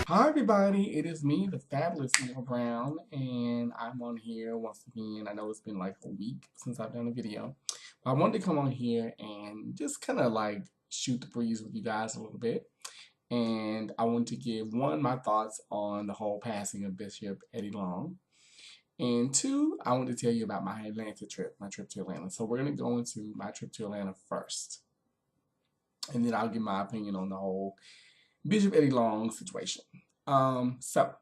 Hi everybody, it is me, the fabulous Neil Brown, and I'm on here once again. I know it's been like a week since I've done a video. But I wanted to come on here and just kind of like shoot the breeze with you guys a little bit. And I want to give one, my thoughts on the whole passing of Bishop Eddie Long. And two, I want to tell you about my Atlanta trip, my trip to Atlanta. So we're going to go into my trip to Atlanta first. And then I'll give my opinion on the whole Bishop Eddie Long situation. So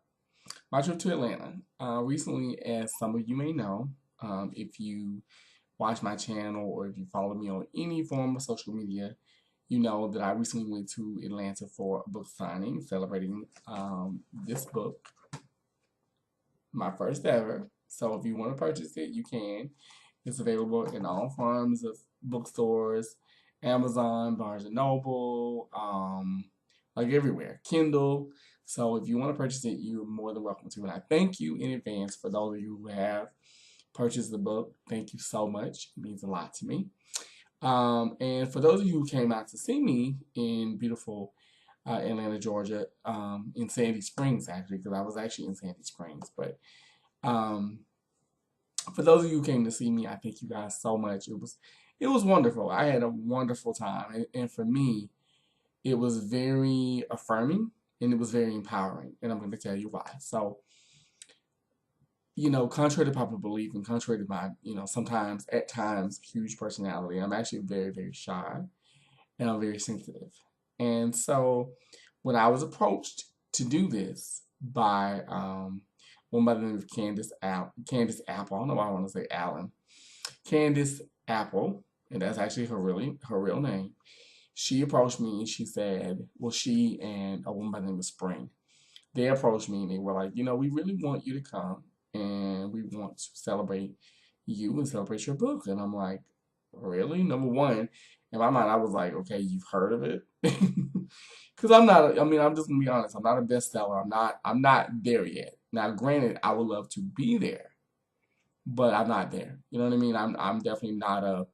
my trip to Atlanta. Recently, as some of you may know, if you watch my channel or if you follow me on any form of social media, you know that I recently went to Atlanta for a book signing, celebrating this book, my first ever. So if you want to purchase it, you can. It's available in all forms of bookstores, Amazon, Barnes and Noble, like everywhere, Kindle. So if you want to purchase it, you're more than welcome to. And I thank you in advance for those of you who have purchased the book. Thank you so much. It means a lot to me. And for those of you who came out to see me in beautiful Atlanta, Georgia, in Sandy Springs, actually, because I was actually in Sandy Springs. But for those of you who came to see me, I thank you guys so much. It was wonderful. I had a wonderful time. And for me, it was very affirming and it was very empowering. And I'm going to tell you why. So, you know, contrary to popular belief and contrary to my, sometimes, at times, huge personality, I'm actually very, very shy and I'm very sensitive. And so when I was approached to do this by one by the name of Candace Apple, I don't know why I want to say Allen, Candace Apple, and that's actually her real name. She approached me and she said, well, she and a woman by the name of Spring, they approached me and they were like, we really want you to come and we want to celebrate you and celebrate your book. And I'm like, really? Number one, in my mind, I was like, okay, you've heard of it? Because I'm just gonna be honest, I'm not a bestseller. I'm not there yet. Now, granted, I would love to be there, but I'm not there. You know what I mean? I'm definitely not a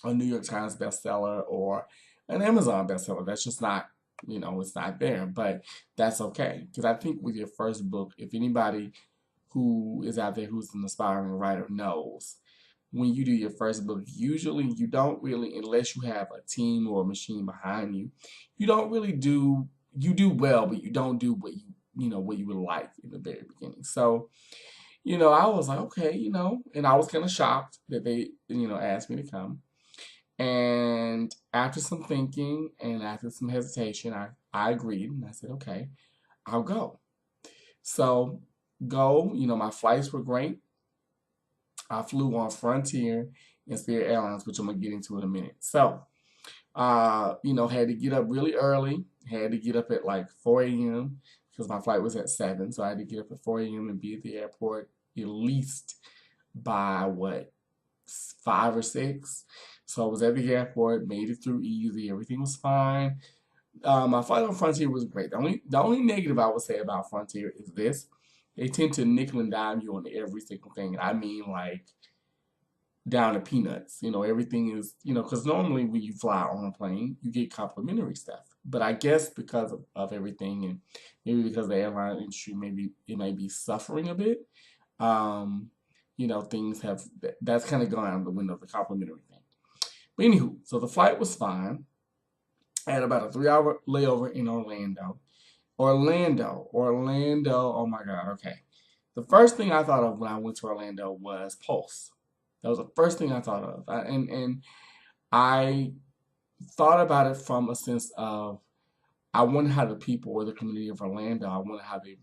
New York Times bestseller or an Amazon bestseller. That's just not, it's not there. But that's okay. Because I think with your first book, if anybody who is out there who's an aspiring writer knows, when you do your first book, usually you don't really, unless you have a team or a machine behind you, you don't really you do well, but you don't do what what you would like in the very beginning. So, I was like, okay, and I was kind of shocked that they, asked me to come. And after some thinking and after some hesitation, I agreed and I said, okay, I'll go. So my flights were great. I flew on Frontier and Spirit Airlines, which I'm gonna get into in a minute. So, had to get up really early. Had to get up at like 4 a.m. because my flight was at 7. So I had to get up at 4 a.m. and be at the airport at least by 5 or 6. So I was at the airport, made it through easy. Everything was fine. My flight on Frontier was great. The only negative I would say about Frontier is this. They tend to nickel and dime you on every single thing. And I mean, like, down to peanuts. Everything is, because normally when you fly on a plane, you get complimentary stuff. But I guess because of everything and maybe because the airline industry it may be suffering a bit, things that's kind of gone out of the window, the complimentary thing. But anywho, so the flight was fine. I had about a 3-hour layover in Orlando. Orlando, oh my God, okay. The first thing I thought of when I went to Orlando was Pulse. That was the first thing I thought of. And I thought about it from a sense of I wonder how the people or the community of Orlando, I wonder how they,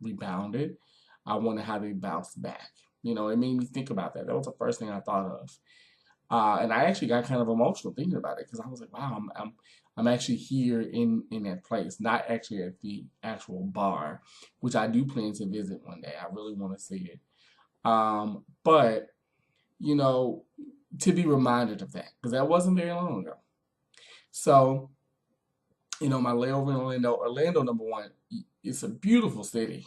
rebounded. I wonder how they bounced back. It made me think about that. That was the first thing I thought of. And I actually got kind of emotional thinking about it because I was like, wow, I'm actually here in that place, not actually at the actual bar, which I do plan to visit one day. I really want to see it. But, to be reminded of that, because that wasn't very long ago. So, my layover in Orlando, number one, it's a beautiful city.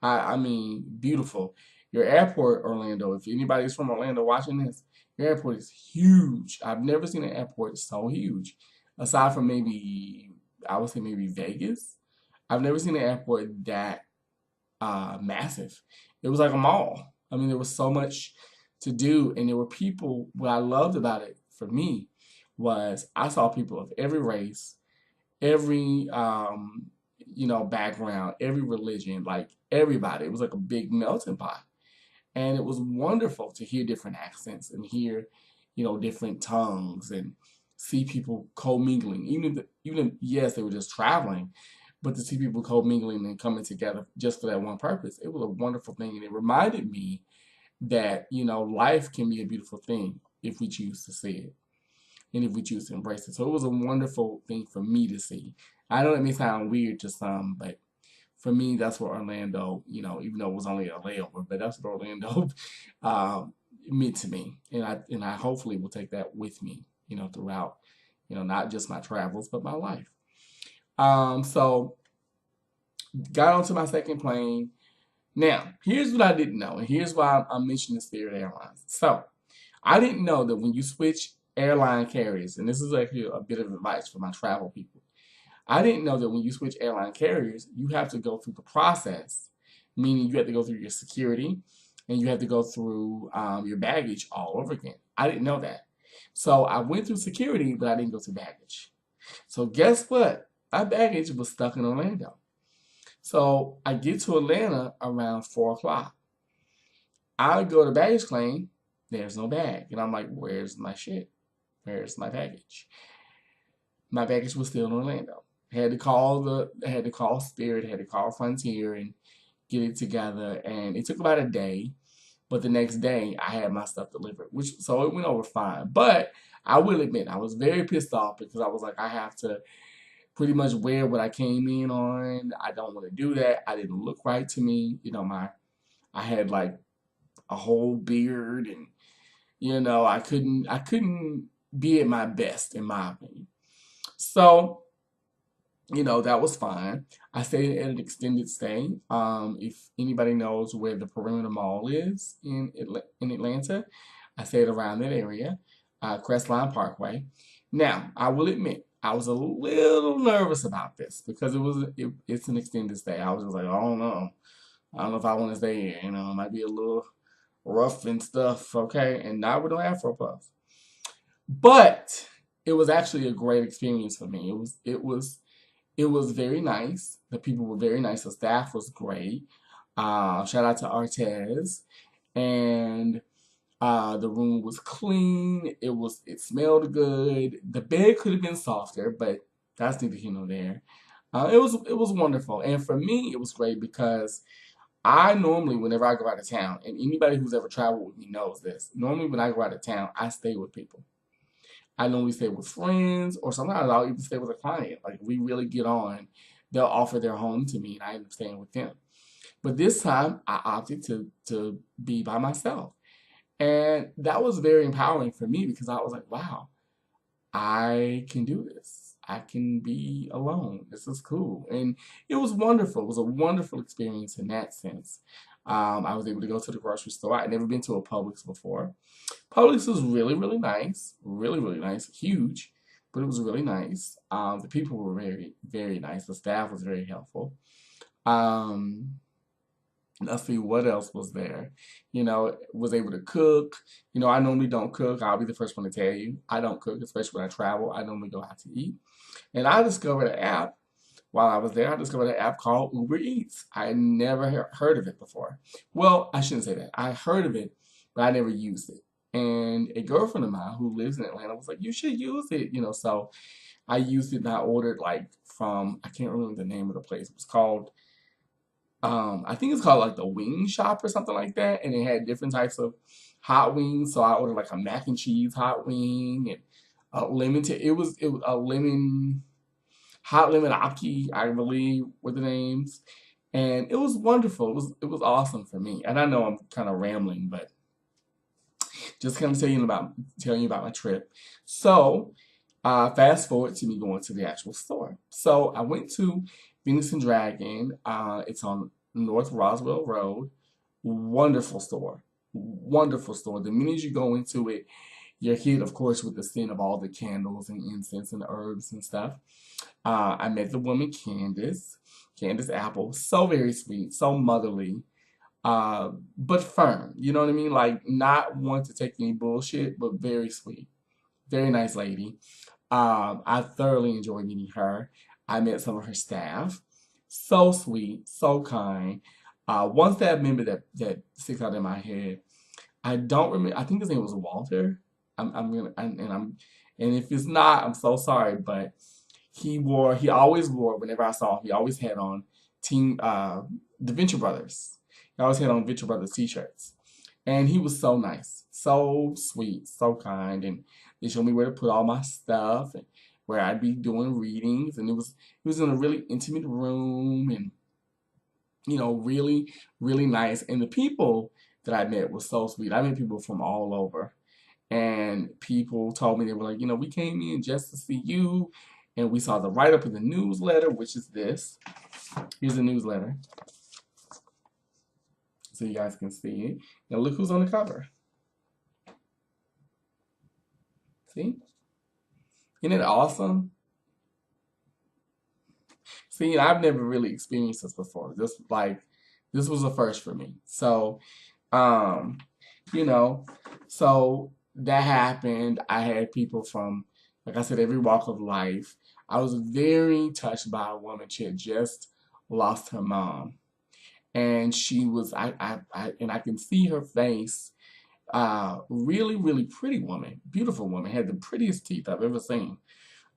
I mean, beautiful. Your airport, Orlando, if anybody's from Orlando watching this, your airport is huge. I've never seen an airport so huge. aside from maybe, I would say maybe Vegas, I've never seen an airport that massive. It was like a mall. I mean, there was so much to do, and there were people. What I loved about it for me was I saw people of every race, every background, every religion, like everybody. It was like a big melting pot, and it was wonderful to hear different accents and hear, different tongues and see people co-mingling. Even if, yes, they were just traveling, but to see people co-mingling and coming together just for that one purpose, it was a wonderful thing, and it reminded me that life can be a beautiful thing if we choose to see it and if we choose to embrace it. So it was a wonderful thing for me to see. I know it may sound weird to some, but for me, that's what Orlando, even though it was only a layover, but that's what Orlando meant to me, and I hopefully will take that with me, throughout, not just my travels but my life. So got onto my second plane. Now, here's what I didn't know, and here's why I'm mentioning Spirit Airlines. So I didn't know that when you switch airline carriers, and this is actually a bit of advice for my travel people. I didn't know that when you switch airline carriers, you have to go through the process, meaning you have to go through your security and you have to go through your baggage all over again. I didn't know that. So I went through security, but I didn't go through baggage. So guess what? My baggage was stuck in Orlando. So I get to Atlanta around 4 o'clock. I go to baggage claim, there's no bag. And I'm like, where's my shit? Where's my baggage? My baggage was still in Orlando. Had to call Spirit, had to call Frontier and get it together. And it took about a day. But the next day I had my stuff delivered, so it went over fine. But I will admit, I was very pissed off because I was like, I have to pretty much wear what I came in on. I don't want to do that. I didn't look right to me. I had like a whole beard, and I couldn't be at my best in my opinion. So, that was fine. I stayed at an extended stay. If anybody knows where the Perimeter Mall is in Atlanta, I stayed around that area, Crestline Parkway. Now, I will admit, I was a little nervous about this because it's an extended stay. I was just like, I don't know. I don't know if I want to stay here. It might be a little rough and stuff, okay? And now we don't have Afro puffs. But it was actually a great experience for me. It was very nice. The people were very nice. The staff was great. Shout out to Artez. And the room was clean. It smelled good. The bed could have been softer, but that's neither here nor there. It was wonderful. And for me, it was great because I normally, whenever I go out of town, and anybody who's ever traveled with me knows this, normally when I go out of town, I stay with people. I normally stay with friends, or sometimes I'll even stay with a client. Like, we really get on. They'll offer their home to me, and I end up staying with them. But this time, I opted to be by myself. And that was very empowering for me because I was like, wow, I can do this. I can be alone. This is cool. And it was wonderful. It was a wonderful experience in that sense. I was able to go to the grocery store. I'd never been to a Publix before. Publix was really, really nice. Really, really nice. Huge, but it was really nice. The people were very, very nice. The staff was very helpful. Um, let's see what else was there. Was able to cook. I normally don't cook. I'll be the first one to tell you. I don't cook, especially when I travel. I normally go out to eat. And I discovered an app while I was there. I discovered an app called Uber Eats. I never heard of it before. Well, I shouldn't say that. I heard of it, but I never used it. And a girlfriend of mine who lives in Atlanta was like, you should use it. So I used it and I ordered like from, I can't remember the name of the place. It was called, I think it's called like the Wing Shop or something like that. And it had different types of hot wings. So I ordered like a mac and cheese hot wing and a lemon, it was a lemon, hot lemon aki, I believe were the names. And it was wonderful. It was awesome for me. And I know I'm kind of rambling, but just kind of telling you about my trip. So, fast forward to me going to the actual store. So I went to Phoenix and Dragon. It's on North Roswell Road. Wonderful store. Wonderful store. The minute you go into it, You're hit, of course, with the scent of all the candles and incense and herbs and stuff. I met the woman Candace Apple, so very sweet, so motherly, but firm. You know what I mean? Like not one to take any bullshit, but very sweet, very nice lady. I thoroughly enjoyed meeting her. I met some of her staff, so sweet, so kind. One staff member that sticks out in my head. I don't remember. I think his name was Walter. I'm gonna and if it's not, I'm so sorry, but he always wore, whenever I saw him, he always had on team the Venture Brothers. He always had on Venture Brothers t-shirts. And he was so nice, so sweet, so kind, and they showed me where to put all my stuff and where I'd be doing readings, and it was in a really intimate room, and really, really nice. And the people that I met were so sweet. I met people from all over. And people told me, they were like, we came in just to see you. And we saw the write-up in the newsletter, which is this. Here's the newsletter. So you guys can see it. Now look who's on the cover. See? Isn't it awesome? See, I've never really experienced this before. This was a first for me. So, um, you know, so that happened. I had people from, like I said, every walk of life. I was very touched by a woman. She had just lost her mom, and she was, and I can see her face. Really, really pretty woman, beautiful woman, had the prettiest teeth I've ever seen.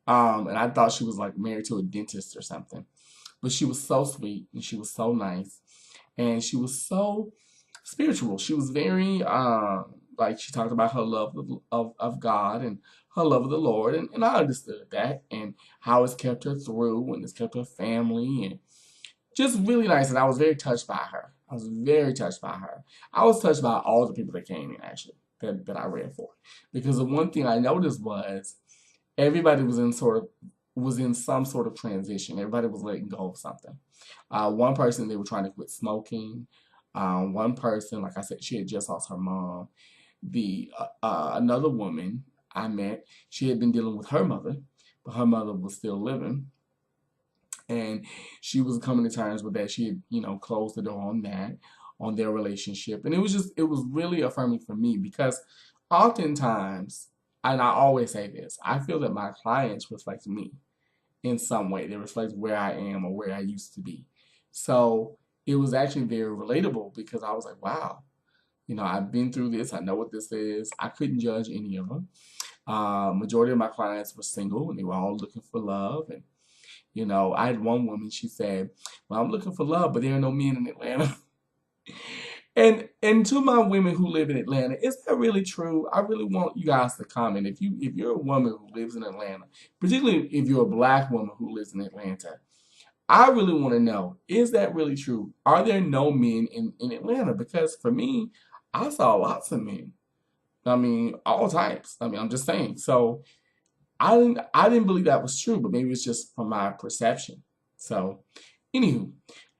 And I thought she was like married to a dentist or something. But she was so sweet and she was so nice and she was so spiritual. She was very like she talked about her love of God and her love of the Lord, and I understood that and how it's kept her through and it's kept her family and just really nice. And I was very touched by her. I was very touched by her. I was touched by all the people that came in actually that I read for. Because the one thing I noticed was everybody was in some sort of transition. Everybody was letting go of something. One person, they were trying to quit smoking. One person, like I said, she had just lost her mom. The another woman I met, she had been dealing with her mother, but her mother was still living, and she was coming to terms with that. She had, closed the door on that, on their relationship, and it was really affirming for me because oftentimes, and I always say this, I feel that my clients reflect me in some way. They reflect where I am or where I used to be. So it was actually very relatable because I was like, wow, I've been through this. I know what this is. I couldn't judge any of them. Majority of my clients were single and they were all looking for love. And, I had one woman, she said, well, I'm looking for love, but there are no men in Atlanta. And to my women who live in Atlanta, is that really true? I really want you guys to comment. If you're a woman who lives in Atlanta, particularly if you're a black woman who lives in Atlanta, I really want to know, is that really true? Are there no men in Atlanta? Because for me, I saw lots of men. I mean, all types. I mean, I'm just saying. So I didn't believe that was true, but maybe it's just from my perception. So, anywho,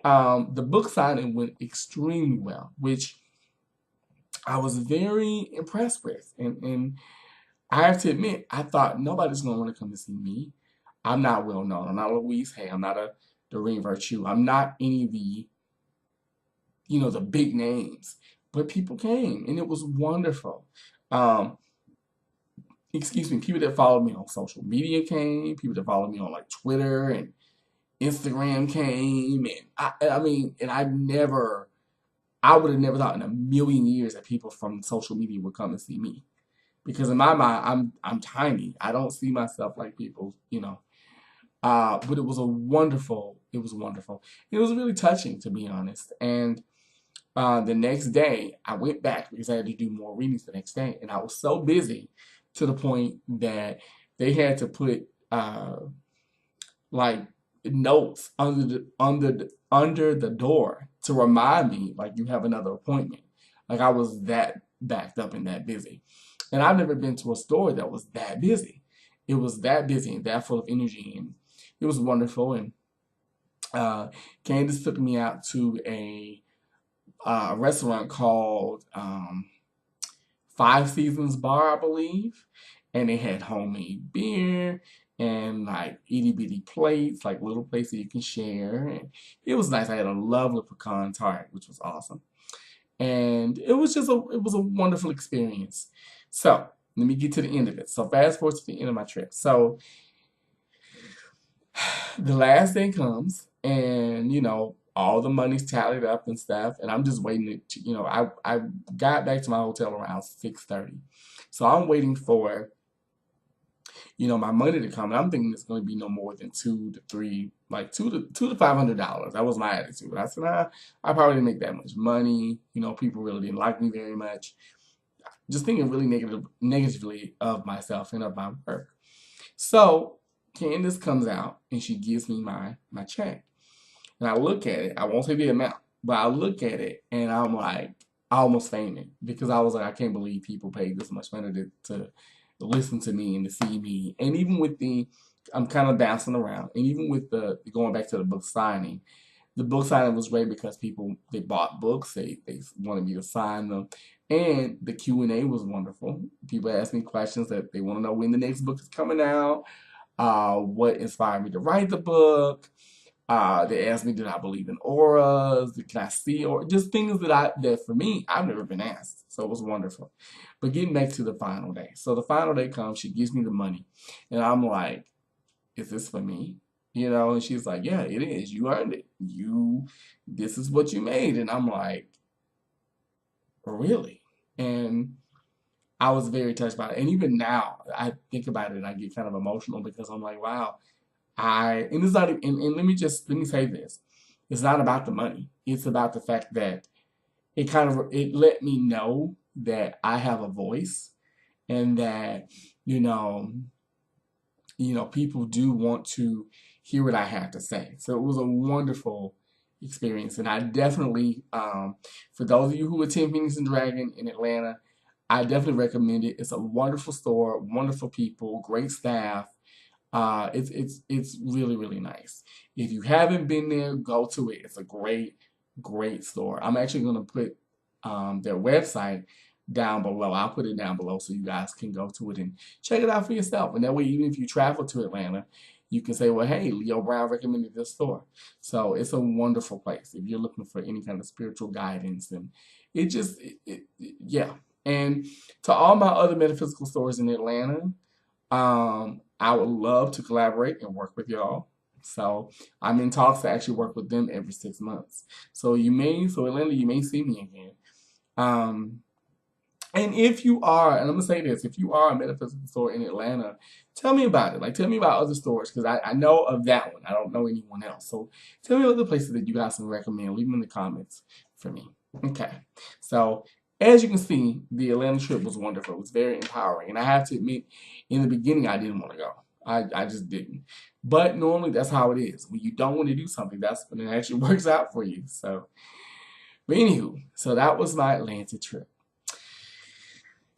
the book signing went extremely well, which I was very impressed with. And I have to admit, I thought nobody's going to want to come to see me. I'm not well known. I'm not Louise Hay. I'm not a Doreen Virtue. I'm not any of the big names. But people came, and it was wonderful. Um, excuse me, people that followed me on social media came. People that followed me on like Twitter and Instagram came, and I mean, and I would have never thought in a million years that people from social media would come and see me, because in my mind, I'm tiny. I don't see myself like people. But it was wonderful. It was really touching, to be honest. And the next day, I went back because I had to do more readings the next day, and I was so busy to the point that they had to put like notes under the door to remind me, like, you have another appointment. Like I was that backed up and that busy. And I've never been to a store that was that busy. It was that busy and that full of energy, and it was wonderful. And Candace took me out to a restaurant called Five Seasons bar, I believe, and they had homemade beer and like itty bitty plates, like little plates that you can share. And it was nice. I had a lovely pecan tart, which was awesome, and it was a wonderful experience. So let me get to the end of it. So fast forward to the end of my trip. So the last day comes, and all the money's tallied up and stuff, and I'm just waiting to, I got back to my hotel around 6:30, so I'm waiting for my money to come, and I'm thinking it's going to be no more than 2 to 3, like two to $500. That was my attitude. I said, I probably didn't make that much money. People really didn't like me very much. Just thinking really negatively of myself and of my work. So Candace comes out and she gives me my check. And I look at it, I won't say the amount, but I look at it and I'm like, I almost fainted because I was like, I can't believe people paid this much money to listen to me and to see me. And even with I'm kind of bouncing around. And even with going back to the book signing was great because they bought books, they wanted me to sign them. And the Q&A was wonderful. People asked me questions that they want to know when the next book is coming out, what inspired me to write the book. They asked me, did I believe in auras? Can I see? Or just things that for me, I've never been asked. So it was wonderful. But getting back to the final day. So the final day comes, she gives me the money. And I'm like, is this for me? And she's like, yeah, it is. You earned it. This is what you made. And I'm like, really? And I was very touched by it. And even now, I think about it and I get kind of emotional because I'm like, wow, and it's not, and let me say this. It's not about the money. It's about the fact that it let me know that I have a voice and that, people do want to hear what I have to say. So it was a wonderful experience. And I definitely, for those of you who attend Phoenix and Dragon in Atlanta, I definitely recommend it. It's a wonderful store, wonderful people, great staff. It's really, really nice. If you haven't been there, go to it. It's a great, great store. I'm actually going to put their website down below. I'll put it down below so you guys can go to it and check it out for yourself. And that way, even if you travel to Atlanta, you can say, well, hey, Leo Brown recommended this store. So it's a wonderful place if you're looking for any kind of spiritual guidance. And yeah. And to all my other metaphysical stores in Atlanta, I would love to collaborate and work with y'all. So I'm in talks to actually work with them every 6 months. So Atlanta, you may see me again. And if you are, and I'm gonna say this, if you are a metaphysical store in Atlanta, tell me about it. Like, tell me about other stores because I know of that one. I don't know anyone else. So tell me other places that you guys can recommend. Leave them in the comments for me. Okay. So as you can see, the Atlanta trip was wonderful. It was very empowering. And I have to admit, in the beginning, I didn't want to go. I just didn't. But normally, that's how it is. When you don't want to do something, that's when it actually works out for you. So, but anywho, so that was my Atlanta trip.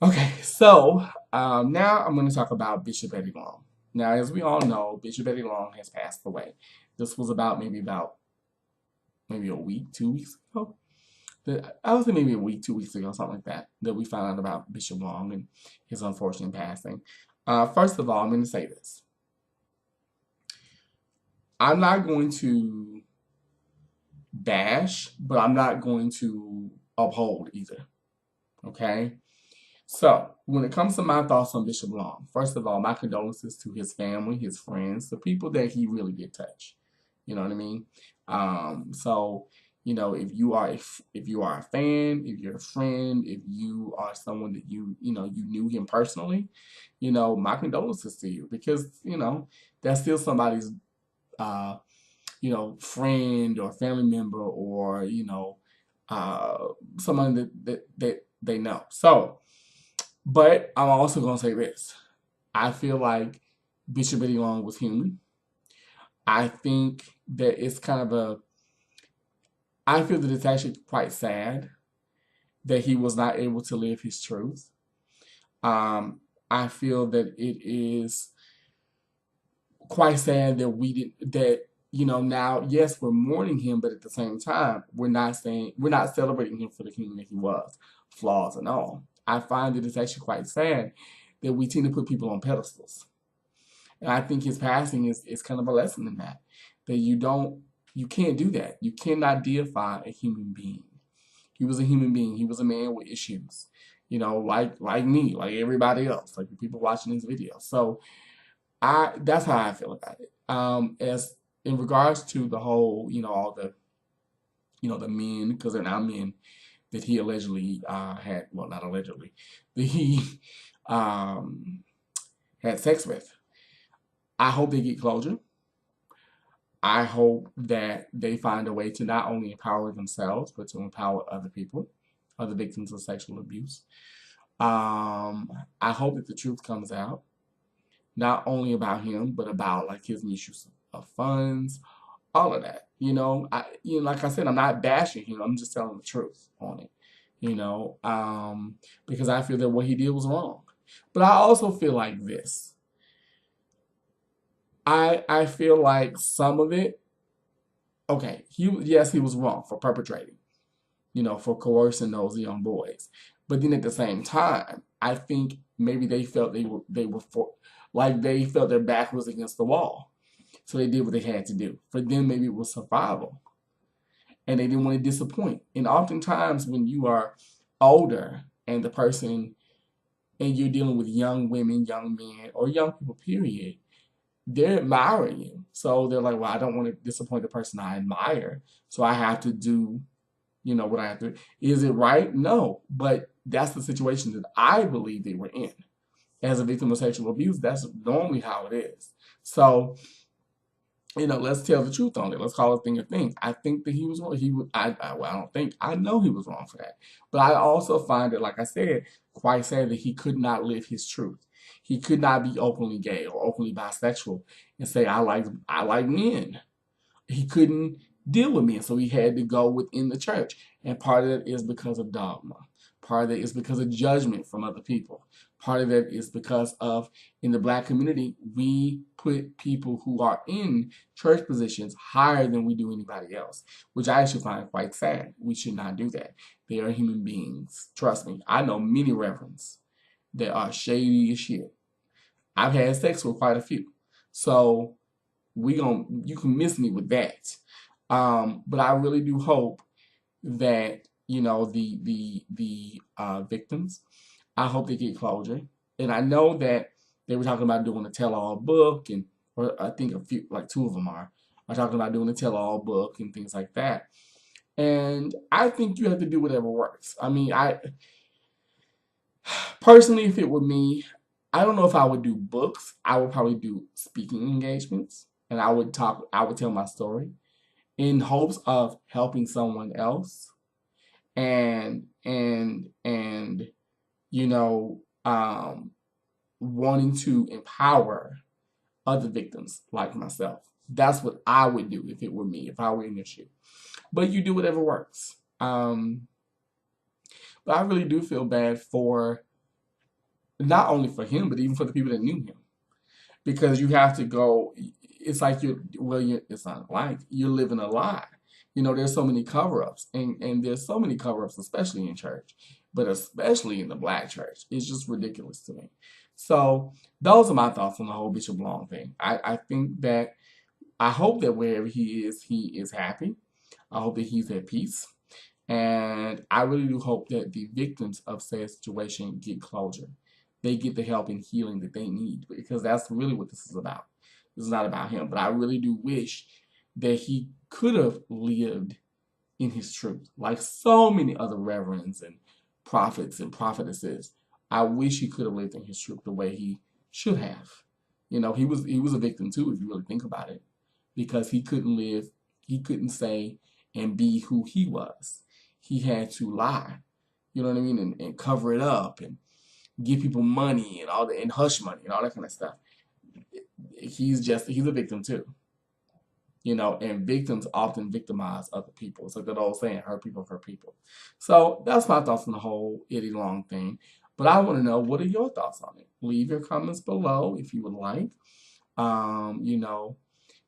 Okay, so now I'm going to talk about Bishop Eddie Long. Now, as we all know, Bishop Eddie Long has passed away. This was maybe a week, 2 weeks ago. I would say maybe a week, 2 weeks ago, something like that we found out about Bishop Long and his unfortunate passing. First of all, I'm going to say this. I'm not going to bash, but I'm not going to uphold either. Okay? So, when it comes to my thoughts on Bishop Long, first of all, my condolences to his family, his friends, the people that he really did touch. You know what I mean? So, if you are a fan, if you're a friend, if you are someone that you knew him personally, my condolences to you because, that's still somebody's, friend or family member or, someone that they know. So, but I'm also going to say this. I feel like Bishop Eddie Long was human. I think that I feel that it's actually quite sad that he was not able to live his truth. I feel that it is quite sad that now, yes, we're mourning him, but at the same time, we're not celebrating him for the human that he was, flaws and all. I find that it's actually quite sad that we tend to put people on pedestals. And I think his passing is kind of a lesson in that. That you can't do that. You cannot deify a human being. He was a human being. He was a man with issues. Like me, like everybody else, like the people watching this video. So that's how I feel about it. As in regards to the whole, all the men, because they're now men that he allegedly had, well, not allegedly, that he um, had sex with. I hope they get closure. I hope that they find a way to not only empower themselves, but to empower other people, other victims of sexual abuse. I hope that the truth comes out, not only about him, but about like his misuse of funds, all of that. Like I said, I'm not bashing him. I'm just telling the truth on it. Because I feel that what he did was wrong. But I also feel like this. I feel like some of it, okay, yes, he was wrong for perpetrating, for coercing those young boys. But then at the same time, I think maybe they felt they felt their back was against the wall. So they did what they had to do. For them, maybe it was survival. And they didn't want to disappoint. And oftentimes when you are older and you're dealing with young women, young men, or young people, period, they're admiring you. So they're like, well, I don't want to disappoint the person I admire. So I have to do, what I have to. Is it right? No. But that's the situation that I believe they were in. As a victim of sexual abuse, that's normally how it is. So, let's tell the truth on it. Let's call a thing a thing. I think that he was wrong. Well, I don't think. I know he was wrong for that. But I also find it, like I said, quite sad that he could not live his truth. He could not be openly gay or openly bisexual and say, I like men. He couldn't deal with men, so he had to go within the church. And part of it is because of dogma. Part of it is because of judgment from other people. Part of it is because of, in the Black community, we put people who are in church positions higher than we do anybody else, which I actually find quite sad. We should not do that. They are human beings. Trust me. I know many reverends that are shady as shit. I've had sex with quite a few. So you can miss me with that. But I really do hope that, the victims, I hope they get closure. And I know that they were talking about doing a tell-all book, or I think like two of them are talking about doing a tell-all book and things like that. And I think you have to do whatever works. I mean, personally, if it were me, I don't know if I would do books. I would probably do speaking engagements, and I would tell my story in hopes of helping someone else and wanting to empower other victims like myself. That's what I would do if it were me, if I were in your shoe. But you do whatever works. But I really do feel bad for, not only for him, but even for the people that knew him. Because you have to go, it's like it's not like, you're living a lie. There's so many cover-ups, and there's so many cover-ups, especially in church, but especially in the Black church. It's just ridiculous to me. So those are my thoughts on the whole Bishop Long thing. I hope that wherever he is happy. I hope that he's at peace. And I really do hope that the victims of said situation get closure. They get the help and healing that they need, because that's really what this is about. This is not about him, but I really do wish that he could have lived in his truth, like so many other reverends and prophets and prophetesses. I wish he could have lived in his truth the way he should have. He was a victim too, if you really think about it, because he couldn't say and be who he was. He had to lie, you know what I mean, and cover it up and give people money and and hush money and all that kind of stuff. He's a victim too. And victims often victimize other people. It's like that old saying, hurt people hurt people. So that's my thoughts on the whole Eddie Long thing. But I want to know, what are your thoughts on it? Leave your comments below if you would like.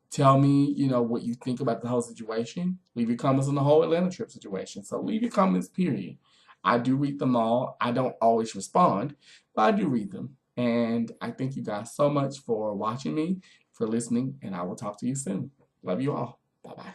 Tell me, what you think about the whole situation. Leave your comments on the whole Atlanta trip situation. So leave your comments, period. I do read them all. I don't always respond, but I do read them. And I thank you guys so much for watching me, for listening, and I will talk to you soon. Love you all. Bye bye.